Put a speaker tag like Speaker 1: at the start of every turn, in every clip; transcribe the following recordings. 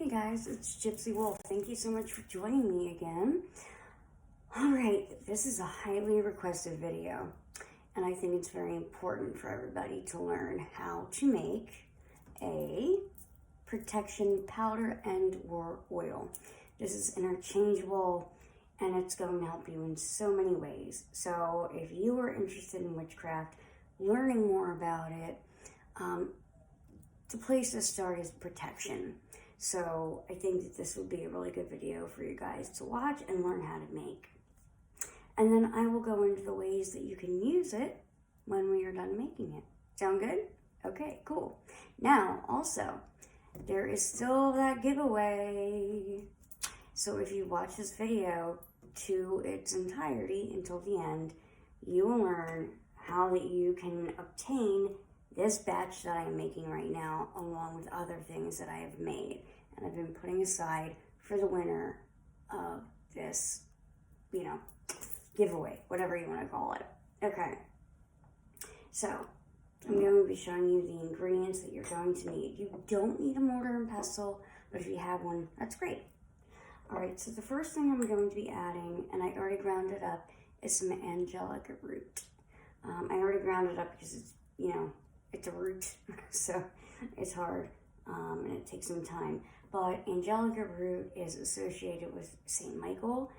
Speaker 1: Hey guys, it's Gypsy Wolf. Thank you so much for joining me again. Alright, this is a highly requested video, and I think it's very important for everybody to learn how to make a protection powder and or oil. This is interchangeable, and it's going to help you in so many ways. So if you are interested in witchcraft, learning more about it, the place to start is protection. So I think that this would be a really good video for you guys to watch and learn how to make. And then I will go into the ways that you can use it when we are done making it. Sound good? Okay, cool. Now, also, there is still that giveaway. So if you watch this video to its entirety until the end, you will learn how that you can obtain this batch that I am making right now, along with other things that I have made. And I've been putting aside for the winner of this, giveaway, whatever you want to call it. Okay. So, I'm going to be showing you the ingredients that you're going to need. You don't need a mortar and pestle, but if you have one, that's great. Alright, so the first thing I'm going to be adding, and I already ground it up, is some angelica root. I already ground it up because it's, it's a root, so it's hard, and it takes some time. But angelica root is associated with St. Michael.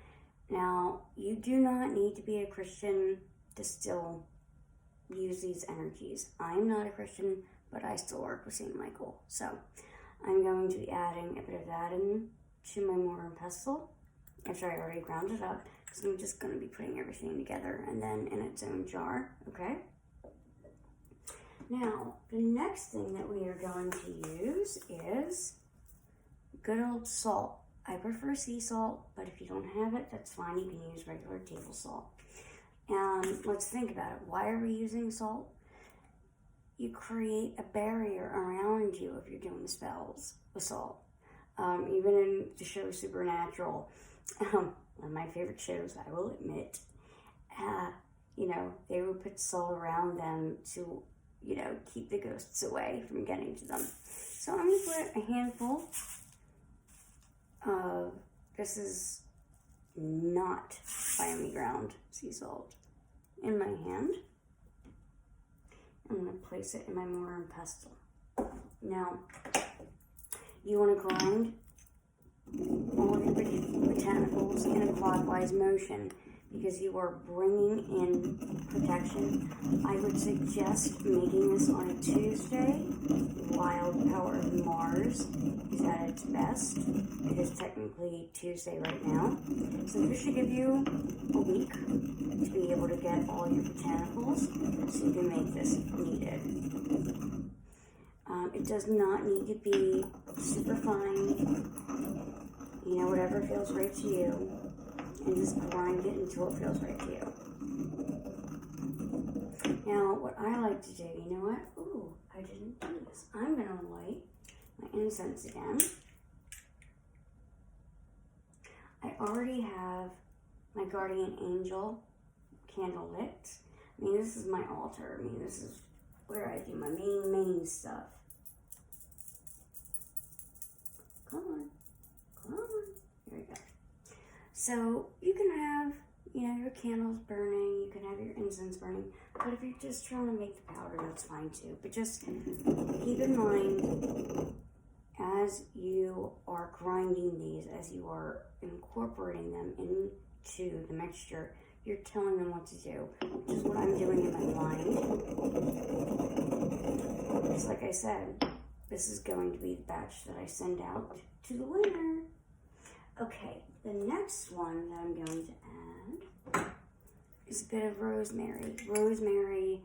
Speaker 1: Now, you do not need to be a Christian to still use these energies. I am not a Christian, but I still work with St. Michael. So, I'm going to be adding a bit of that into my mortar and pestle, after I already ground it up, because I'm just going to be putting everything together and then in its own jar, okay? Now, the next thing that we are going to use is good old salt. I prefer sea salt, but if you don't have it, that's fine. You can use regular table salt. Let's think about it. Why are we using salt? You create a barrier around you if you're doing spells with salt. Even in the show Supernatural, one of my favorite shows, I will admit, they would put salt around them to keep the ghosts away from getting to them. So I'm going to put a handful of, this is not finely ground sea salt, in my hand. I'm going to place it in my mortar and pestle. Now, you want to grind all of your botanicals in a clockwise motion, because you are bringing in protection. I would suggest making this on a Tuesday. Wild power of Mars is at its best. It is technically Tuesday right now. So this should give you a week to be able to get all your botanicals so you can make this if needed. It does not need to be super fine. Whatever feels right to you. And just grind it until it feels right to you. Now, what I like to do, you know what? Ooh, I didn't do this. I'm going to light my incense again. I already have my guardian angel candle lit. This is my altar. This is where I do my main stuff. Come on. There we go. So you can have, your candles burning, you can have your incense burning, but if you're just trying to make the powder, that's fine too. But just keep in mind, as you are grinding these, as you are incorporating them into the mixture, you're telling them what to do, which is what I'm doing in my mind. Just like I said, this is going to be the batch that I send out to the winner. Okay, the next one that I'm going to add is a bit of rosemary. Rosemary,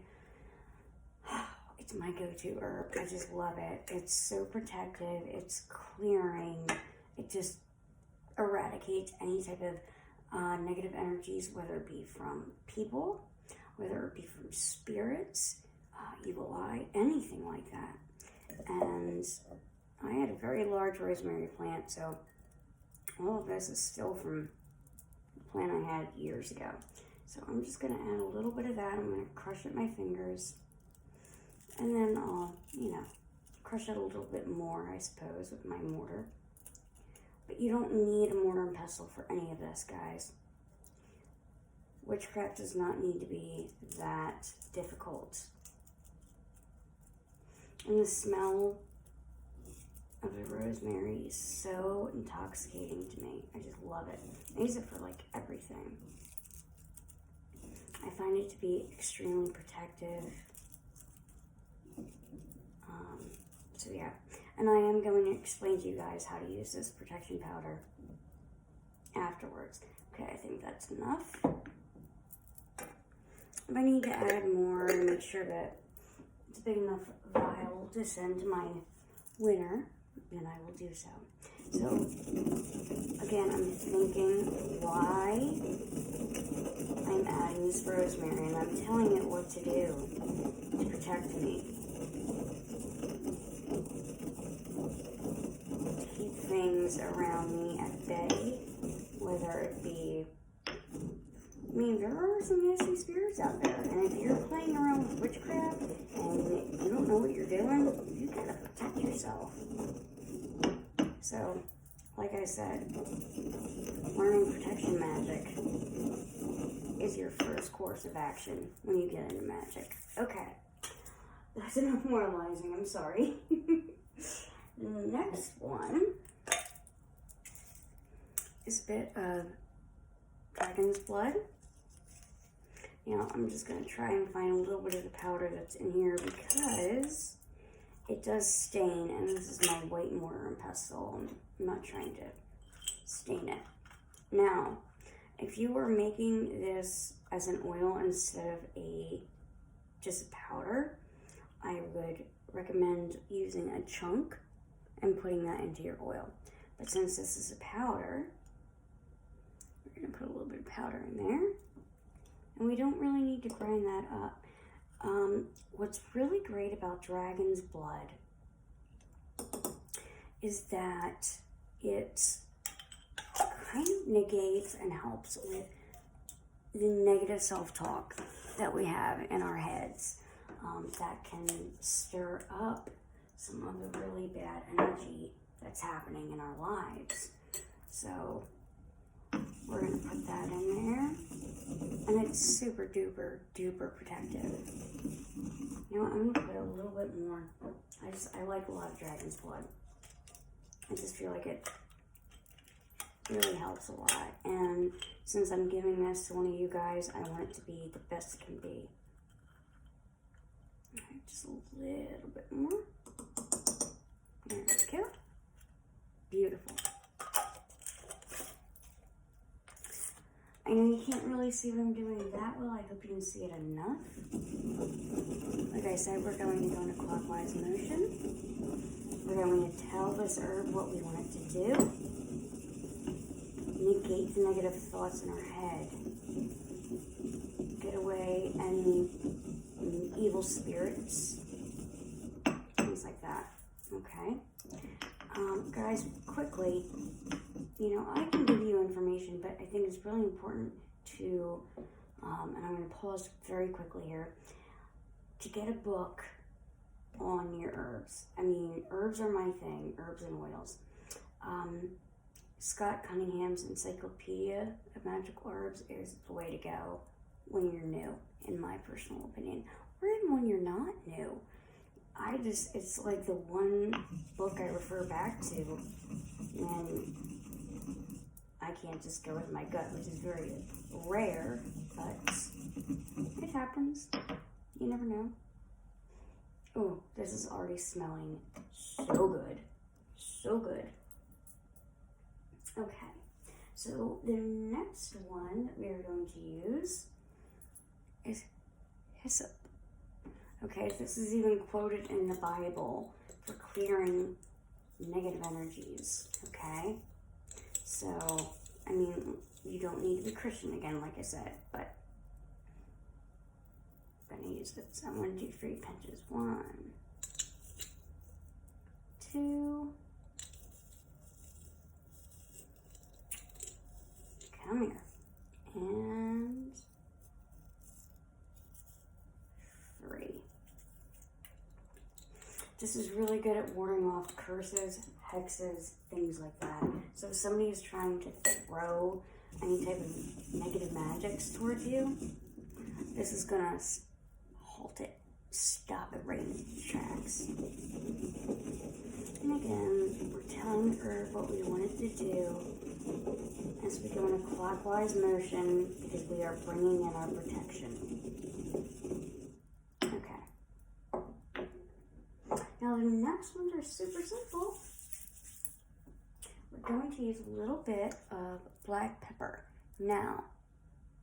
Speaker 1: it's my go-to herb. I just love it. It's so protective. It's clearing. It just eradicates any type of negative energies, whether it be from people, whether it be from spirits, evil eye, anything like that. And I had a very large rosemary plant, so all of this is still from the plant I had years ago. So I'm just going to add a little bit of that. I'm going to crush it with my fingers. And then I'll, crush it a little bit more, I suppose, with my mortar. But you don't need a mortar and pestle for any of this, guys. Witchcraft does not need to be that difficult. And the smell of the rosemary is so intoxicating to me. I just love it. I use it for like everything. I find it to be extremely protective. So yeah, and I am going to explain to you guys how to use this protection powder afterwards. Okay, I think that's enough. If I need to add more and make sure that it's a big enough vial to send to my winner, then I will do so. So, again, I'm thinking why I'm adding this rosemary, and I'm telling it what to do to protect me. To keep things around me at bay, whether it be... I mean, there are some nasty spirits out there, and if you're playing around with witchcraft and you don't know what you're doing, you gotta protect yourself. So, like I said, learning protection magic is your first course of action when you get into magic. Okay, that's enough moralizing, I'm sorry. The next one is a bit of dragon's blood. Now, I'm just going to try and find a little bit of the powder that's in here because it does stain, and this is my white mortar and pestle. I'm not trying to stain it. Now, if you were making this as an oil instead of just a powder, I would recommend using a chunk and putting that into your oil. But since this is a powder, we're going to put a little bit of powder in there. And we don't really need to grind that up. What's really great about dragon's blood is that it kind of negates and helps with the negative self-talk that we have in our heads that can stir up some of the really bad energy that's happening in our lives. So we're going to put that in there. And it's super duper protective. You know what, I'm going to put a little bit more. I like a lot of dragon's blood. I just feel like it really helps a lot. And since I'm giving this to one of you guys, I want it to be the best it can be. All right, just a little bit more. There we go. Beautiful. I know you can't really see what I'm doing that well. I hope you can see it enough. Like I said, we're going to go in a clockwise motion. We're going to tell this herb what we want it to do. Negate the negative thoughts in our head. Get away any evil spirits. Things like that. Okay? Guys, quickly, you know, I can give you information, but I think it's really important to, and I'm going to pause very quickly here, to get a book on your herbs. I mean, herbs are my thing, herbs and oils. Scott Cunningham's Encyclopedia of Magical Herbs is the way to go when you're new, in my personal opinion, or even when you're not new. It's like the one book I refer back to when I can't just go with my gut, which is very rare, but it happens. You never know. Oh, this is already smelling so good. So good. Okay, so the next one that we are going to use is hyssop. Okay, this is even quoted in the Bible for clearing negative energies, okay? So, I mean, you don't need to be Christian again, like I said, but I'm going to use this. I'm going to do 3 pinches. 1, 2, come here, and 3. This is really good at warding off curses, hexes, things like that. So if somebody is trying to throw any type of negative magics towards you, this is gonna halt it, stop it right in its tracks. And again, we're telling the herb what we want it to do as we go in a clockwise motion because we are bringing in our protection. Okay. Now the next ones are super simple. We're going to use a little bit of black pepper. Now,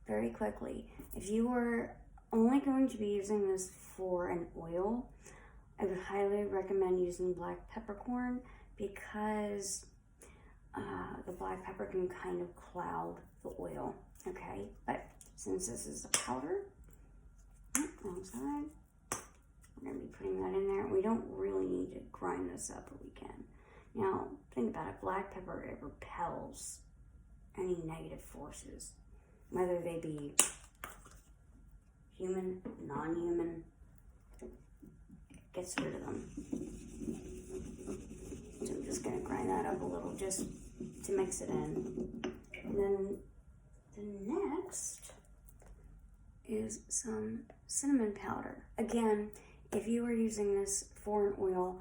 Speaker 1: very quickly, if you were only going to be using this for an oil, I would highly recommend using black peppercorn because the black pepper can kind of cloud the oil, okay? But since this is a powder, wrong side, we're going to be putting that in there. We don't really need to grind this up, but we can. Now, think about it. Black pepper, it repels any negative forces, whether they be human, non-human. It gets rid of them. So I'm just going to grind that up a little just to mix it in. And then the next is some cinnamon powder. Again, if you are using this for an oil,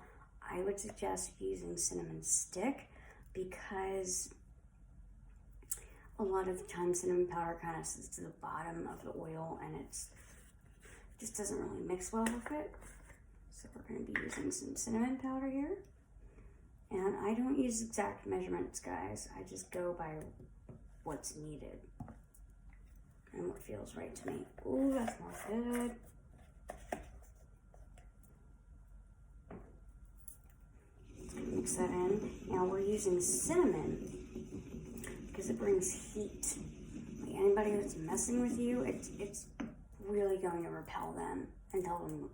Speaker 1: I would suggest using cinnamon stick because a lot of the time cinnamon powder kind of sits to the bottom of the oil and it just doesn't really mix well with it. So we're going to be using some cinnamon powder here. And I don't use exact measurements, guys. I just go by what's needed and what feels right to me. Ooh, that smells good. Mix that in. Now we're using cinnamon because it brings heat. Like anybody that's messing with you, it's really going to repel them and tell them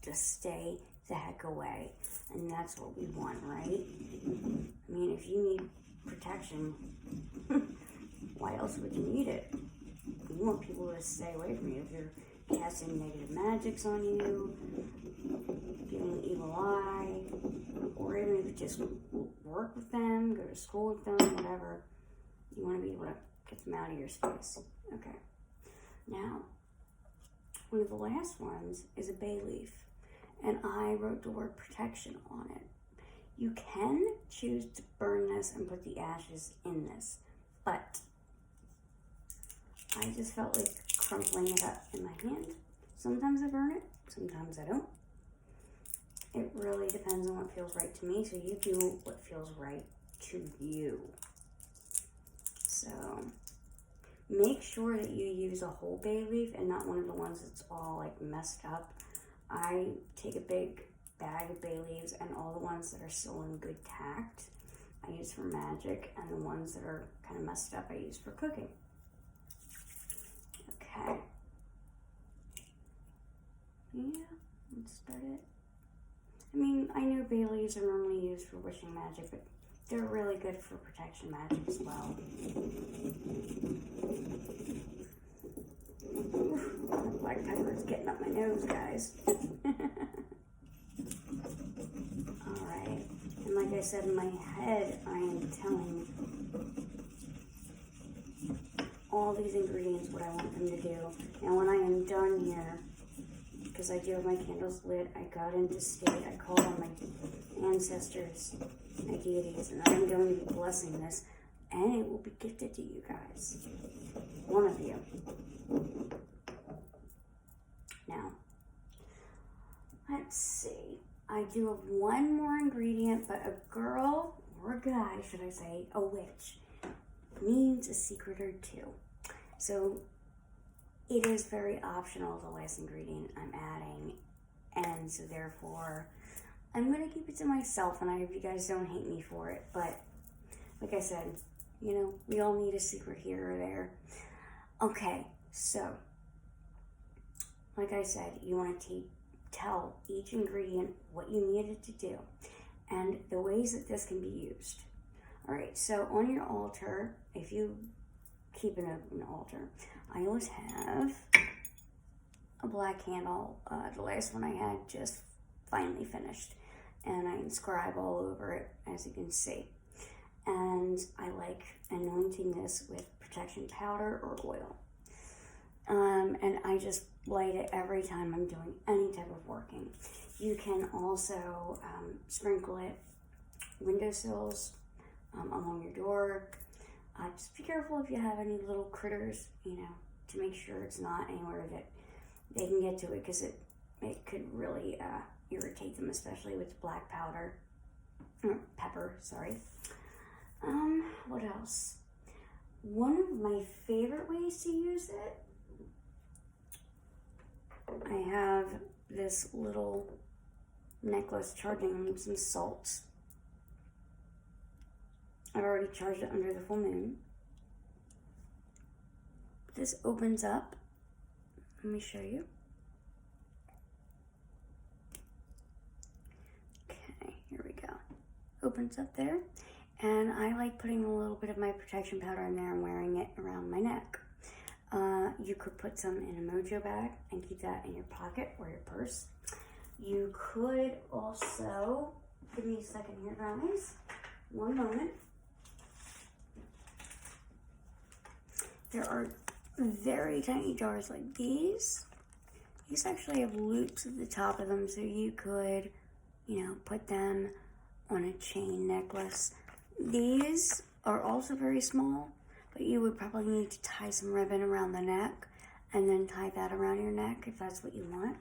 Speaker 1: to stay the heck away. And that's what we want, right? I mean, if you need protection, why else would you need it? You want people to stay away from you. If you're casting negative magics on you, giving evil eye, or even if you just work with them, go to school with them, whatever, you want to be able to get them out of your space. Okay. Now, one of the last ones is a bay leaf, and I wrote the word protection on it. You can choose to burn this and put the ashes in this, but I just felt like crumpling it up in my hand. Sometimes I burn it, sometimes I don't. It really depends on what feels right to me, so you do what feels right to you. So make sure that you use a whole bay leaf and not one of the ones that's all like messed up. I take a big bag of bay leaves, and all the ones that are still in good tact I use for magic, and the ones that are kind of messed up I use for cooking. Okay. Yeah, let's start it. I mean, I know bay leaves are normally used for wishing magic, but they're really good for protection magic as well. Oof, the black pepper is getting up my nose, guys. Alright, and like I said, in my head, I am telling all these ingredients what I want them to do. And when I am done here, because I do have my candles lit, I got into state, I called on my ancestors, my deities, and I'm going to be blessing this, and it will be gifted to you guys. One of you. Now, let's see. I do have one more ingredient, but a girl, or a guy, should I say, a witch, needs a secret or two. So it is very optional, the last ingredient I'm adding, and so therefore I'm going to keep it to myself, and I hope you guys don't hate me for it, but like I said, you know, we all need a secret here or there. Okay, so like I said, you want to tell each ingredient what you need it to do and the ways that this can be used. All right, so on your altar, if you keep an open altar, I always have a black candle. The last one I had just finally finished. and I inscribe all over it, as you can see. And I like anointing this with protection powder or oil. And I just light it every time I'm doing any type of working. You can also sprinkle it windowsills, along your door. Just be careful if you have any little critters, you know, to make sure it's not anywhere that they can get to it, because it could really irritate them, especially with black powder, pepper, sorry. What else? One of my favorite ways to use it, I have this little necklace charging some salts. I've already charged it under the full moon. This opens up. Let me show you. Okay, here we go. Opens up there. And I like putting a little bit of my protection powder in there and wearing it around my neck. You could put some in a mojo bag and keep that in your pocket or your purse. You could also, give me a second here, guys. One moment. There are very tiny jars like these. These actually have loops at the top of them, so you could, you know, put them on a chain necklace. These are also very small, but you would probably need to tie some ribbon around the neck and then tie that around your neck if that's what you want.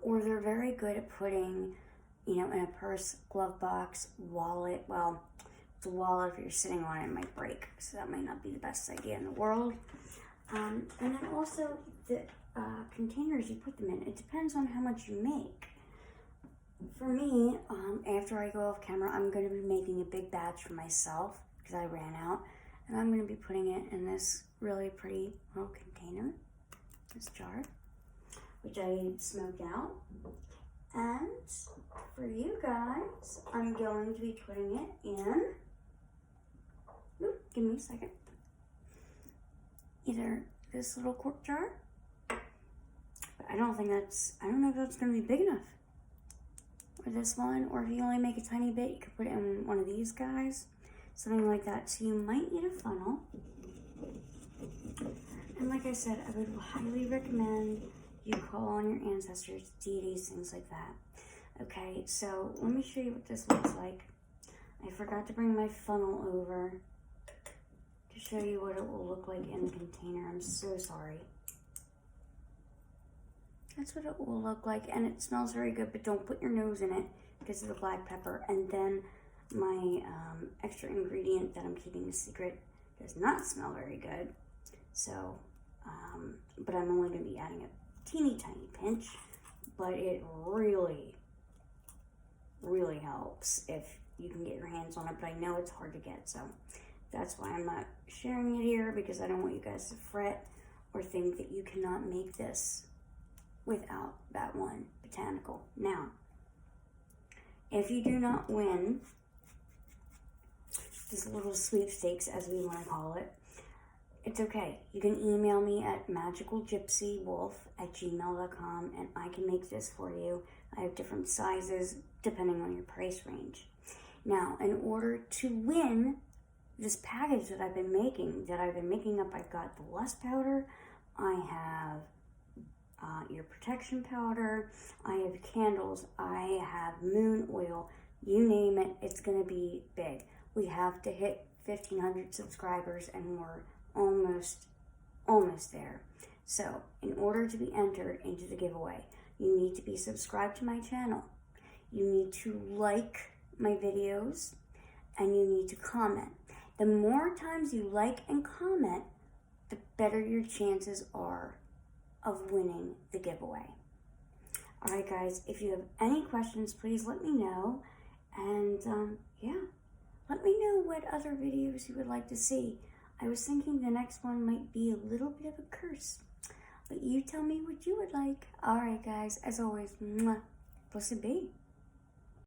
Speaker 1: Or they're very good at putting, you know, in a purse, glove box, wallet. Well, the wallet, if you're sitting on it, might break, so that might not be the best idea in the world. And then also the containers you put them in, it depends on how much you make. For me, after I go off camera, I'm going to be making a big batch for myself because I ran out, and I'm going to be putting it in this really pretty little container, this jar, which I smoked out. And for you guys, I'm going to be putting it in, give me a second, either this little quart jar, but I don't know if that's going to be big enough, or this one, or if you only make a tiny bit, you could put it in one of these guys, something like that. So you might need a funnel. And like I said, I would highly recommend you call on your ancestors, deities, things like that. Okay, so let me show you what this looks like. I forgot to bring my funnel over to show you what it will look like in the container. I'm so sorry. That's what it will look like, and it smells very good, but don't put your nose in it because of the black pepper. And then my extra ingredient that I'm keeping a secret does not smell very good. So, but I'm only going to be adding a teeny tiny pinch, but it really, really helps if you can get your hands on it, but I know it's hard to get, so that's why I'm not sharing it here, because I don't want you guys to fret or think that you cannot make this without that one botanical. Now, if you do not win this little sweepstakes, as we want to call it, it's okay. You can email me at magicalgypsywolf@gmail.com and I can make this for you. I have different sizes depending on your price range. Now, in order to win this package that I've been making up, I've got the lust powder, I have your protection powder, I have candles, I have moon oil, you name it, it's going to be big. We have to hit 1,500 subscribers and we're almost there. So in order to be entered into the giveaway, you need to be subscribed to my channel, you need to like my videos, and you need to comment. The more times you like and comment, the better your chances are of winning the giveaway. Alright guys, if you have any questions, please let me know, and yeah, let me know what other videos you would like to see. I was thinking the next one might be a little bit of a curse, but you tell me what you would like. Alright guys, as always, mwah, blessed be.